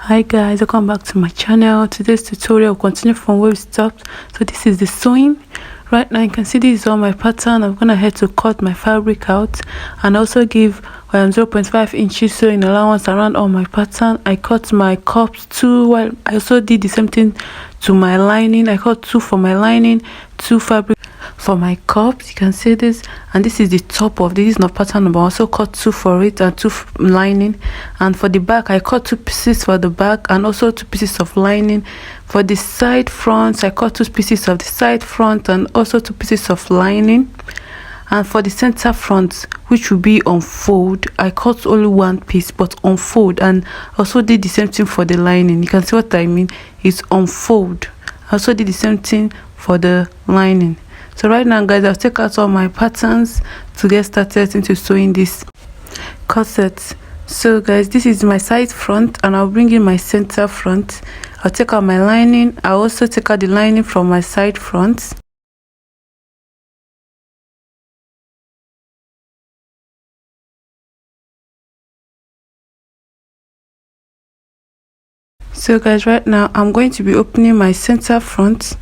Hi guys, welcome back to my channel. Today's tutorial will continue from where we stopped. So this is the sewing. Right now you can see this is all my pattern. I'm gonna head to cut my fabric out and also give 0.5 inches sewing allowance around all my pattern. I cut my cups too, while I also did the same thing to my lining. I cut 2 for my lining, 2 fabric for my cups. You can see this, and this is the top of this. Is not pattern number. I also cut 2 for it and 2 lining. And for the back I cut 2 pieces for the back and also 2 pieces of lining. For the side fronts I cut 2 pieces of the side front and also 2 pieces of lining. And for the center front, which will be on fold, I cut only 1 piece but on fold, and also did the same thing for the lining. You can see what I mean. It's on fold. I also did the same thing for the lining. So right now guys, I'll take out all my patterns to get started into sewing this corset. So guys, this is my side front and I'll bring in my center front. I'll take out my lining. I'll also take out the lining from my side front. So guys, right now I'm going to be opening my center front.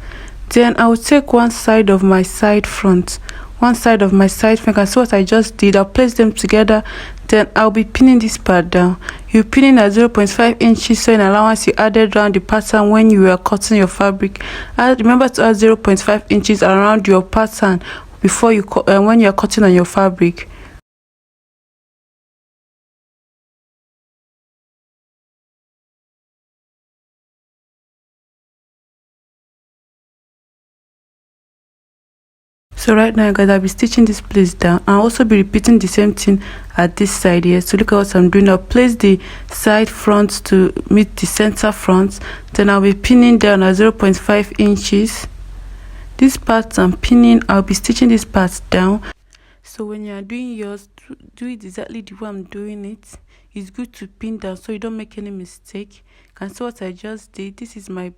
Then I will take one side of my side front, one side of my side front. And see what I just did. I'll place them together. Then I'll be pinning this part down. You're pinning at 0.5 inches sewing allowance you added around the pattern when you were cutting your fabric. Remember to add 0.5 inches around your pattern before you when you're cutting on your fabric. So right now guys, I'll be stitching this place down. I'll also be repeating the same thing at this side here. So look at what I'm doing. I'll place the side front to meet the center front. Then I'll be pinning down at 0.5 inches. This part I'm pinning, I'll be stitching this part down. So when you're doing yours, do it exactly the way I'm doing it. It's good to pin down so you don't make any mistake. You can see what I just did. This is my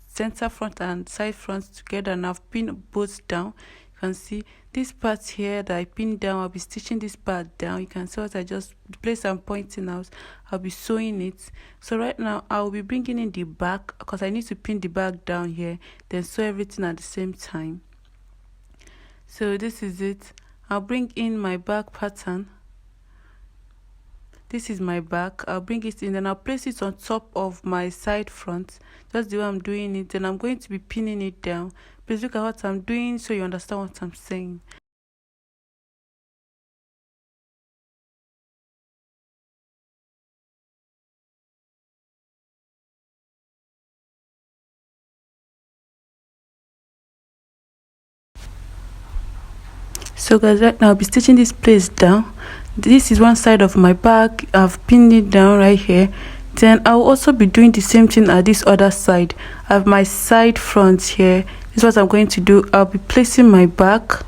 center front and side fronts together, and I've pinned both down. You can see this part here that I pinned down. I'll be stitching this part down. You can see what I just, the place I'm pointing out, I'll be sewing it. So right now I'll be bringing in the back because I need to pin the back down here, then sew everything at the same time. So this is it. I'll bring in my back pattern. This is my back. I'll bring it in, then I'll place it on top of my side front, just the way I'm doing it. Then I'm going to be pinning it down. Please look at what I'm doing so you understand what I'm saying. So guys, right now I'll be stitching this place down. This is one side of my back. I've pinned it down right here. Then I'll also be doing the same thing at this other side. I have my side front here. This is what I'm going to do. I'll be placing my back.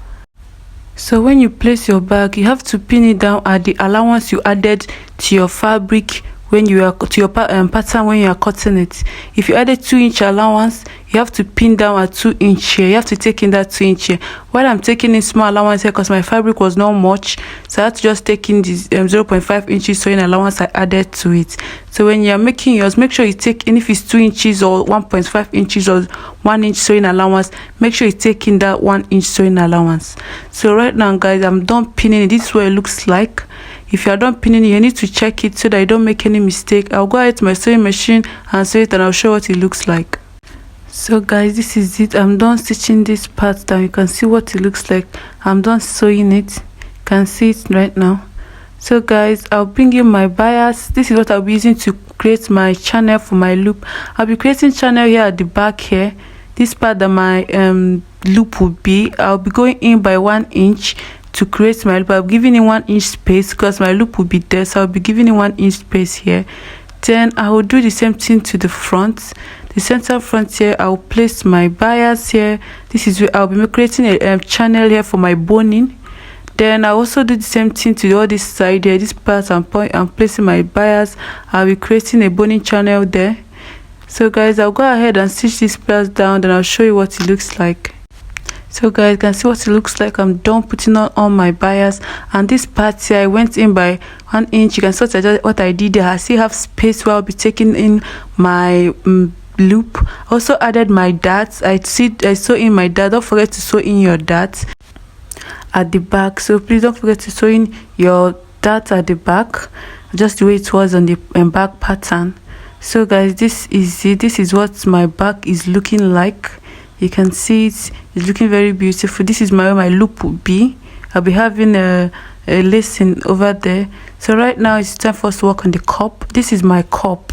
So when you place your back, you have to pin it down at the allowance you added to your fabric when you are to your pattern when you are cutting it. If you added 2-inch allowance, you have to pin down at 2-inch here. You have to take in that 2-inch here. While I'm taking in small allowance here because my fabric was not much, so I had to just take in this 0.5 inches sewing allowance I added to it. So when you're making yours, make sure you take in, if it's 2 inches or 1.5 inches or 1-inch sewing allowance, make sure you take in that 1-inch sewing allowance. So right now guys, I'm done pinning it. This is what it looks like. If you are done pinning it, you need to check it so that you don't make any mistake. I'll go ahead to my sewing machine and sew it, and I'll show what it looks like. So guys, this is it. I'm done stitching this part down. You can see what it looks like. I'm done sewing it. You can see it right now. So guys, I'll bring in my bias. This is what I'll be using to create my channel for my loop. I'll be creating channel here at the back here. This part that my loop will be, I'll be going in by 1 inch to create my loop. I'm giving it 1 inch space because my loop will be there, so I'll be giving it 1 inch space here. Then I will do the same thing to the front. The center front here, I'll place my bias here. This is where I'll be creating a channel here for my boning. Then I also do the same thing to all this side here. This part I'm placing my bias. I'll be creating a boning channel there. So guys, I'll go ahead and stitch this part down, then I'll show you what it looks like. So guys, you can see what it looks like. I'm done putting on all my bias, and this part here I went in by 1 inch. You can see what I did there. I still have space where I'll be taking in my loop. Also added my darts. I sew in my dart. Don't forget to sew in your darts at the back. So please don't forget to sew in your dart at the back, just the way it was on the back pattern. So guys, this is it. This is what my back is looking like. You can see it's looking very beautiful. This is where my loop will be. I'll be having a lacing over there. So right now it's time for us to work on the cup. This is my cup.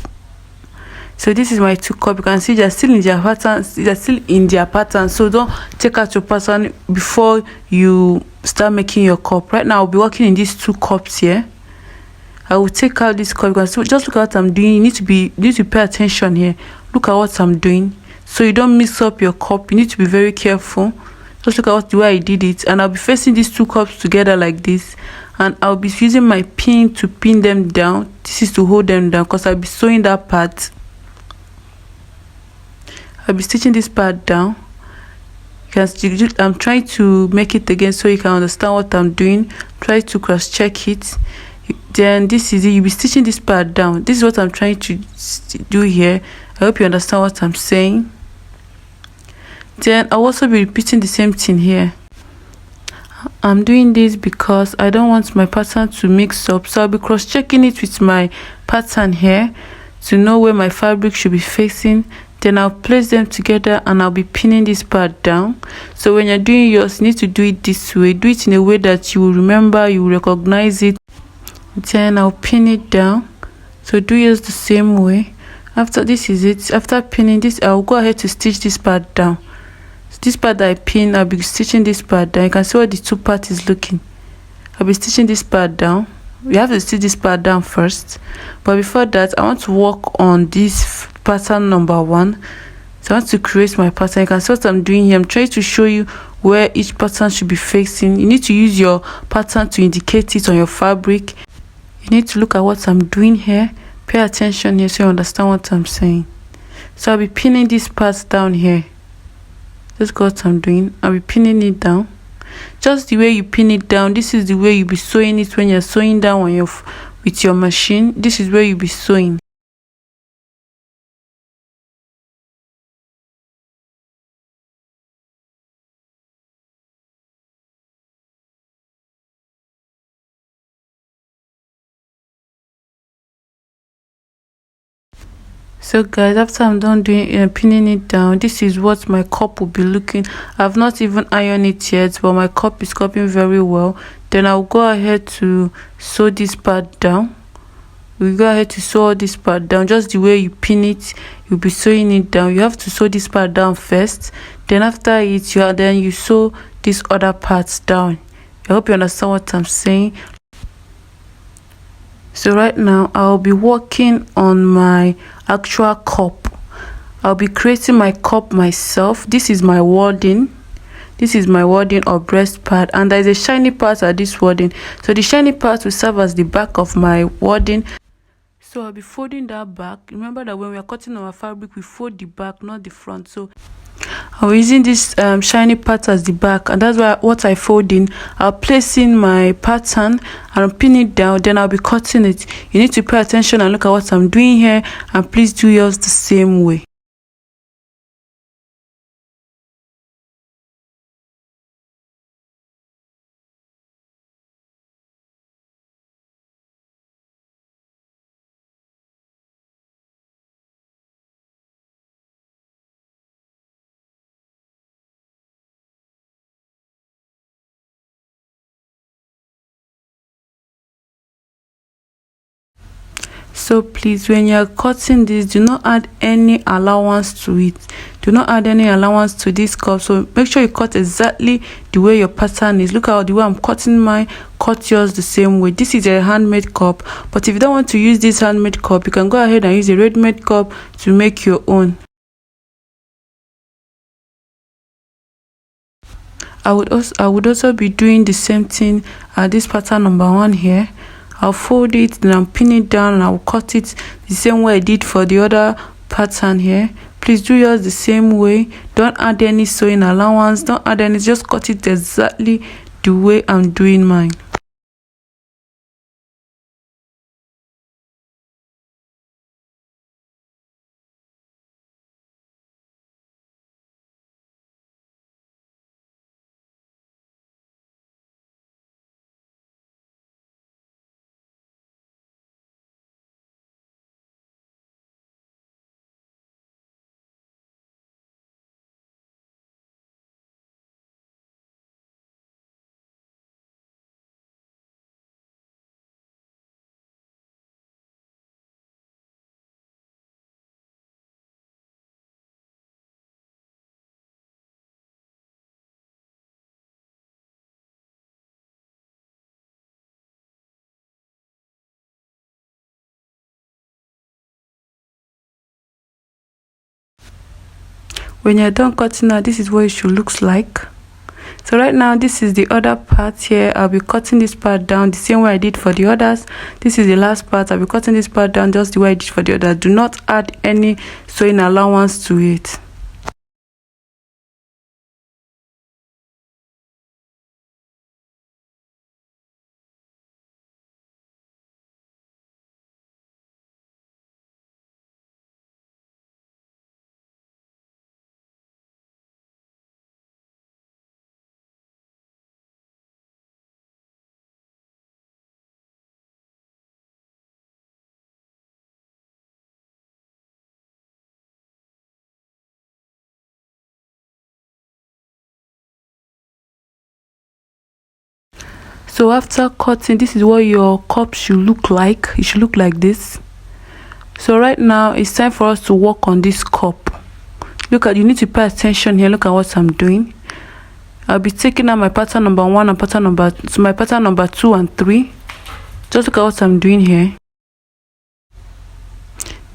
So this is my 2 cup. You can see they're still in their pattern. They're still in their pattern. So don't take out your pattern before you start making your cup. Right now I'll be working in these 2 cups here. I will take out this cup. You can see, just look at what I'm doing. You need to pay attention here. Look at what I'm doing, so you don't mix up your cup. You need to be very careful. Just look at the way I did it, and I'll be facing these 2 cups together like this, and I'll be using my pin to pin them down. This is to hold them down because I'll be sewing that part. I'll be stitching this part down. I'm trying to make it again so you can understand what I'm doing. Try to cross check it. Then this is it. You'll be stitching this part down. This is what I'm trying to do here. I hope you understand what I'm saying. Then I'll also be repeating the same thing here. I'm doing this because I don't want my pattern to mix up, so I'll be cross-checking it with my pattern here to know where my fabric should be facing. Then I'll place them together and I'll be pinning this part down. So when you're doing yours, you need to do it this way. Do it in a way that you will remember, you will recognize it. Then I'll pin it down. So do yours the same way. After this is it. After pinning this, I'll go ahead to stitch this part down. So this part that I pin, I'll be stitching this part down. You can see what the 2 parts is looking. I'll be stitching this part down. We have to stitch this part down first, but before that I want to work on this pattern number 1. So I want to create my pattern. You can see what I'm doing here. I'm trying to show you where each pattern should be facing. You need to use your pattern to indicate it on your fabric. You need to look at what I'm doing here. Pay attention here so you understand what I'm saying. So I'll be pinning this part down here. That's what I'm doing. I'll be pinning it down. Just the way you pin it down, this is the way you'll be sewing it when you're sewing down on with your machine. This is where you'll be sewing. So guys, after I'm done doing pinning it down, this is what my cup will be looking. I've not even ironed it yet, but my cup is cupping very well. Then I'll go ahead to sew this part down. We'll go ahead to sew this part down. Just the way you pin it, you'll be sewing it down. You have to sew this part down first. Then after it, you sew these other parts down. I hope you understand what I'm saying. So right now I'll be working on my actual cup. I'll be creating my cup myself. This is my wording. This is my wording or breast part, and there's a shiny part at this wording. So the shiny part will serve as the back of my wording. So I'll be folding that back. Remember that when we are cutting our fabric, we fold the back, not the front. So I'm using this shiny part as the back, and that's what I fold in. I'll place in my pattern and pin it down. Then I'll be cutting it. You need to pay attention and look at what I'm doing here, and please do yours the same way. So please, when you're cutting this, do not add any allowance to it. Do not add any allowance to this cup. So make sure you cut exactly the way your pattern is. Look at the way I'm cutting mine. Cut yours the same way. This is a handmade cup, but if you don't want to use this handmade cup, you can go ahead and use a ready-made cup to make your own. I would also be doing the same thing at this pattern number 1 here. I'll fold it, then I'll pin it down, and I'll cut it the same way I did for the other pattern here. Please do yours the same way. Don't add any sewing allowance, don't add any, just cut it exactly the way I'm doing mine. When you're done cutting out, this is what it should look like. So right now, this is the other part here. I'll be cutting this part down the same way I did for the others. This is the last part. I'll be cutting this part down just the way I did for the others. Do not add any sewing allowance to it. So after cutting, this is what your cup should look like. It should look like this. So right now it's time for us to work on this cup. Look at, you need to pay attention here. Look at what I'm doing. I'll be taking out my pattern number 1 and pattern number, so my pattern number 2 and 3. Just look at what I'm doing here.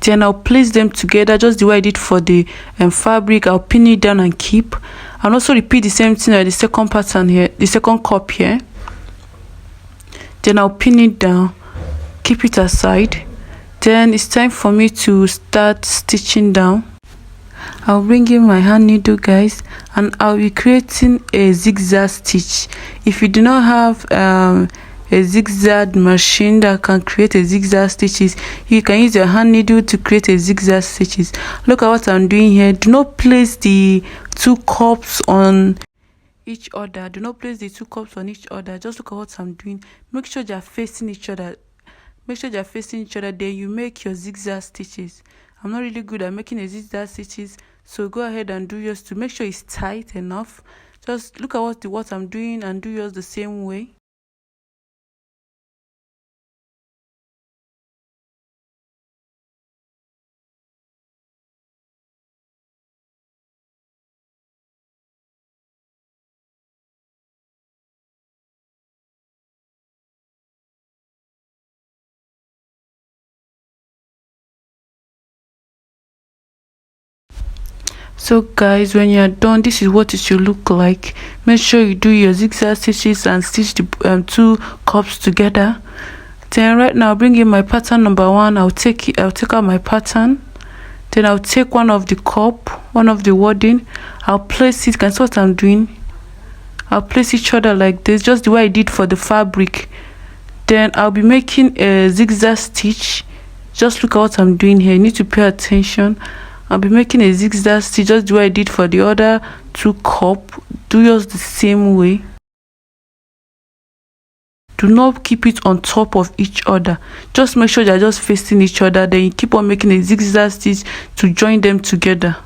Then I'll place them together just the way I did for the fabric. I'll pin it down and keep, and also repeat the same thing at the second pattern here, the second cup here. Then I'll pin it down, keep it aside. Then it's time for me to start stitching down. I'll bring in my hand needle, guys, and I'll be creating a zigzag stitch. If you do not have a zigzag machine that can create a zigzag stitches, you can use your hand needle to create a zigzag stitches. Look at what I'm doing here. Do not place the 2 cups on each other. Do not place the 2 cups on each other. Just look at what I'm doing. Make sure they're facing each other. Make sure they're facing each other. Then you make your zigzag stitches. I'm not really good at making a zigzag stitches, so go ahead and do yours to make sure it's tight enough. Just look at what I'm doing and do yours the same way. So guys, when you're done, this is what it should look like. Make sure you do your zigzag stitches and stitch the 2 cups together. Then right now, bring in my pattern number 1. I'll take out my pattern. Then I'll take one of the cup, one of the wording. I'll place it. Can you see what I'm doing? I'll place each other like this, just the way I did for the fabric. Then I'll be making a zigzag stitch. Just look at what I'm doing here. You need to pay attention. I'll be making a zigzag stitch just the way I did for the other 2 cup. Do yours the same way. Do not keep it on top of each other. Just make sure they're just facing each other. Then you keep on making a zigzag stitch to join them together.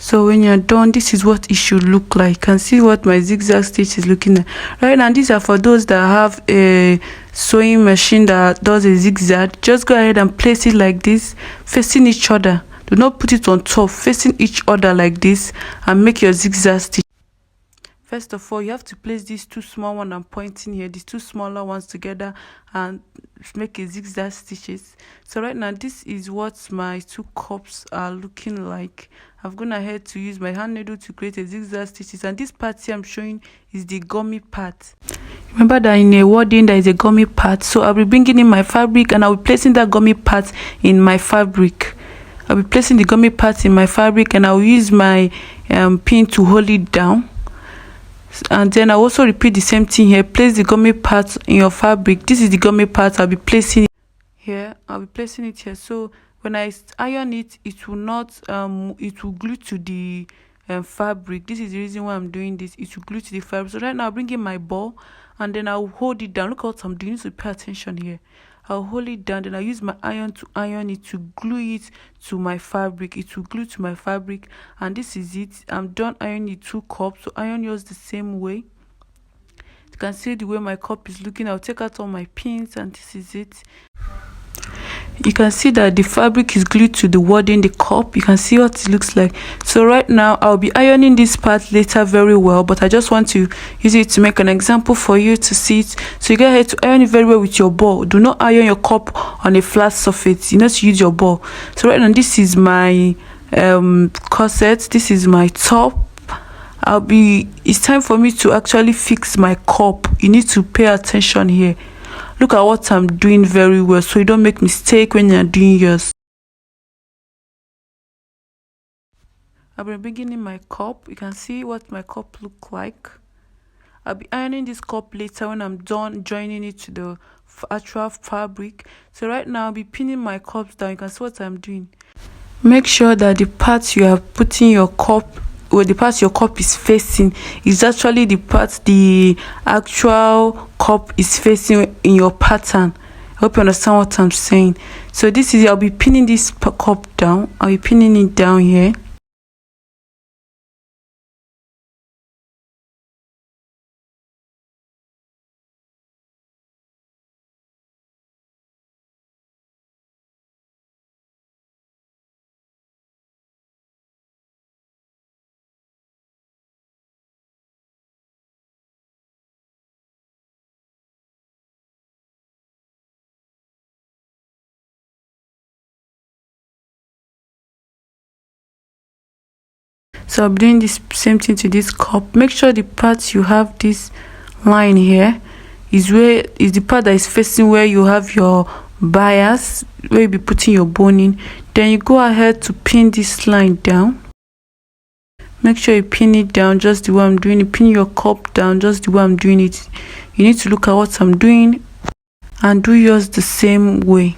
So when you're done, this is what it should look like. You can see what my zigzag stitch is looking like right now. These are for those that have a sewing machine that does a zigzag. Just go ahead and place it like this, facing each other. Do not put it on top, facing each other like this, and make your zigzag stitch. First of all, you have to place these two small ones I'm pointing here, these two smaller ones together, and make a zigzag stitches. So right now, this is what my two cups are looking like. I've gone ahead to use my hand needle to create a zigzag stitches, and this part here I'm showing is the gummy part. Remember that in a wording there is a gummy part, so I'll be bringing in my fabric and I'll be placing that gummy part in my fabric. I'll be placing the gummy part in my fabric, and I'll use my pin to hold it down. And then I also repeat the same thing here. Place the gummy part in your fabric. This is the gummy part. I'll be placing it here. So when I iron it, it will not it will glue to the fabric. This is the reason why I'm doing this. It will glue to the fabric. So right now I'll bring in my ball, and then I'll hold it down. Look what I'm doing, so pay attention here. I'll hold it down, then I'll use my iron to iron it, to glue it to my fabric. It will glue to my fabric, and this is it. I'm done ironing the two cups. So iron yours the same way. You can see the way my cup is looking. I'll take out all my pins, and this is it. You can see that the fabric is glued to the wording, the cup. You can see what it looks like. So right now I'll be ironing this part later very well, but I just want to use it to make an example for you to see it. So you go ahead to iron it very well with your ball. Do not iron your cup on a flat surface. You need to use your ball. So right now, this is my corset. This is my top. It's time for me to actually fix my cup. You need to pay attention here. Look at what I'm doing very well, so you don't make mistake when you're doing yours. I'll be beginning my cup. You can see what my cup look like. I'll be ironing this cup later when I'm done joining it to the actual fabric. So right now I'll be pinning my cups down. You can see what I'm doing. Make sure that the parts you are putting your cup, where the part your cup is facing, is actually the part the actual cup is facing in your pattern. I hope you understand what I'm saying. So this is, I'll be pinning this cup down. I'll be pinning it down here. So I'm doing this same thing to this cup. Make sure the part you have this line here is the part that is facing where you have your bias, where you'll be putting your boning. Then you go ahead to pin this line down. Make sure you pin it down just the way I'm doing it. Pin your cup down just the way I'm doing it. You need to look at what I'm doing and do yours the same way.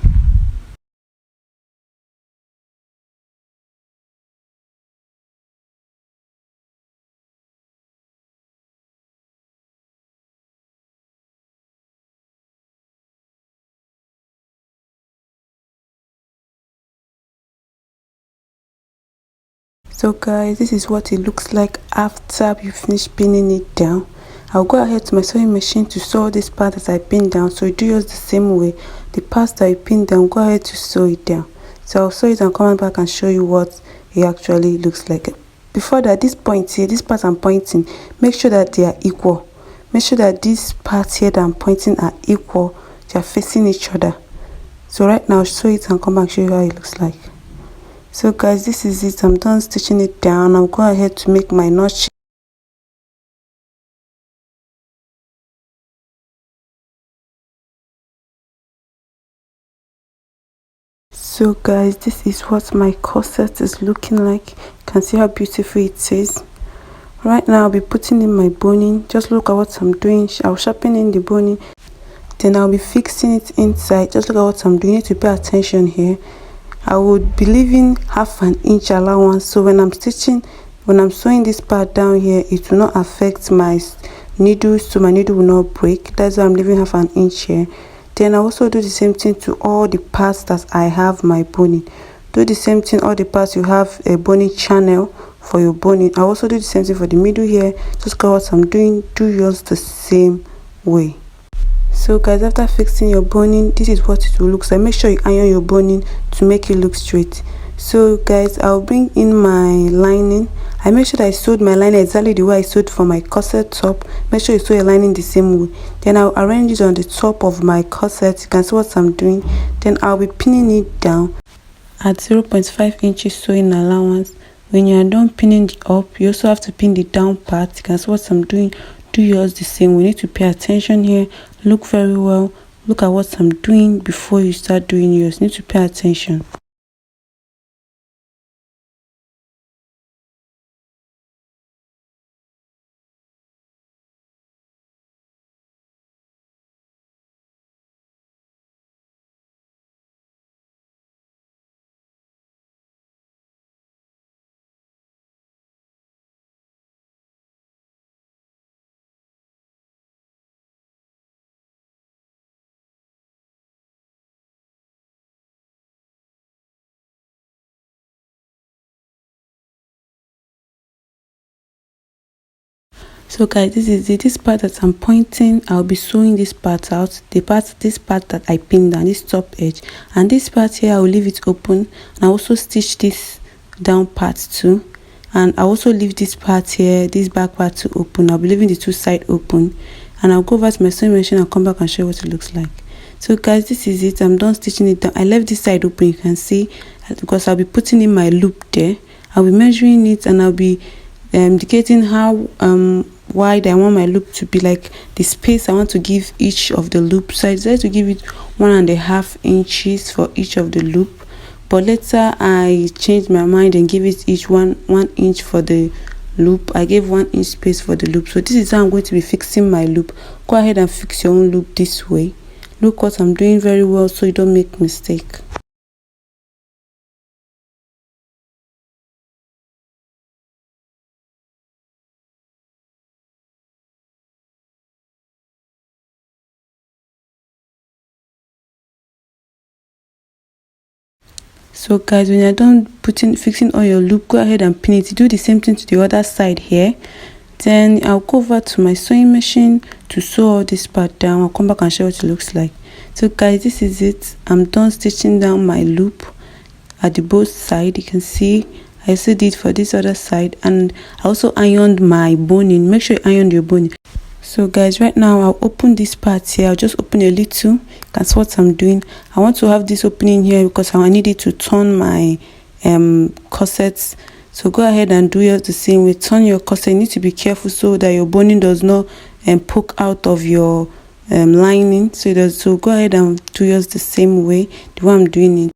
So guys, this is what it looks like after you finish pinning it down. I'll go ahead to my sewing machine to sew this part that I pinned down. So you do yours the same way. The parts that you pinned down, go ahead to sew it down. So I'll sew it and come back and show you what it actually looks like. Before that, this point here, this part I'm pointing, make sure that they are equal. Make sure that these parts here that I'm pointing are equal. They are facing each other. So right now, I'll sew it and come back and show you how it looks like. So guys, this is it. I'm done stitching it down. I'll go ahead to make my notch. So guys, this is what my corset is looking like. You can see how beautiful it is. Right now I'll be putting in my boning. Just look at what I'm doing. I'll sharpen in the boning, then I'll be fixing it inside. Just look at what I'm doing. You need to pay attention here. I would be leaving half an inch allowance, so when I'm sewing this part down here, it will not affect my needles, so my needle will not break. That's why I'm leaving half an inch here. Then I also do the same thing to all the parts that I have my boning. Do the same thing all the parts you have a boning channel for your boning. I'll also do the same thing for the middle here. Just look what I'm doing. Do yours the same way. So guys, after fixing your boning, this is what it will look like. Make sure you iron your boning to make it look straight. So guys, I'll bring in my lining. I make sure that I sewed my lining exactly the way I sewed for my corset top. Make sure you sew your lining the same way. Then I'll arrange it on the top of my corset. You can see what I'm doing. Then I'll be pinning it down at 0.5 inches sewing allowance. When you are done pinning it up, you also have to pin the down part. You can see what I'm doing. Do yours the same. We need to pay attention here. Look very well. Look at what I'm doing before you start doing yours. You need to pay attention. So guys, this is it. This part that I'm pointing, I'll be sewing this part out. This part that I pinned down, this top edge, and this part here I'll leave it open, and I also stitch this down part too, and I also leave this part here, this back part to open. I'll be leaving the two side open, and I'll go over to my sewing machine and come back and show you what it looks like. So guys, this is it. I'm done stitching it down. I left this side open, you can see, because I'll be putting in my loop there. I'll be measuring it, and I'll be indicating how wide I want my loop to be, like the space I want to give each of the loop. So I decided to give it 1.5 inches for each of the loop, but later I changed my mind and give it each one inch for the loop. I gave 1 inch space for the loop. So this is how I'm going to be fixing my loop. Go ahead and fix your own loop this way. Look what I'm doing very well so you don't make mistake. So guys, when you're done fixing all your loop, go ahead and pin it. Do the same thing to the other side here. Then I'll go over to my sewing machine to sew all this part down. I'll come back and show what it looks like. So guys, this is it. I'm done stitching down my loop at the both side. You can see I also did for this other side, and I also ironed my boning. Make sure you iron your boning. So guys, right now I'll open this part here. I'll just open a little. That's what I'm doing. I want to have this opening here because I need it to turn my corsets. So go ahead and do yours the same way. Turn your corset. You need to be careful so that your boning does not poke out of your lining. So go ahead and do yours the same way, the way I'm doing it.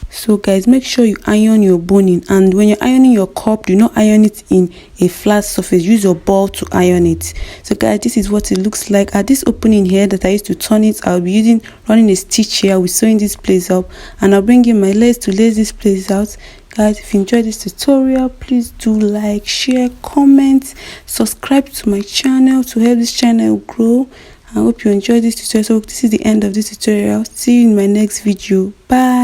So guys, make sure you iron your boning, and when you're ironing your cup, do not iron it in a flat surface. Use your ball to iron it. So guys, this is what it looks like. At this opening here that I used to turn it, I'll be running a stitch here with sewing this place up, and I'll bring in my lace to lace this place out. Guys, if you enjoyed this tutorial, please do like, share, comment, subscribe to my channel to help this channel grow. I hope you enjoyed this tutorial. So this is the end of this tutorial. See you in my next video. Bye.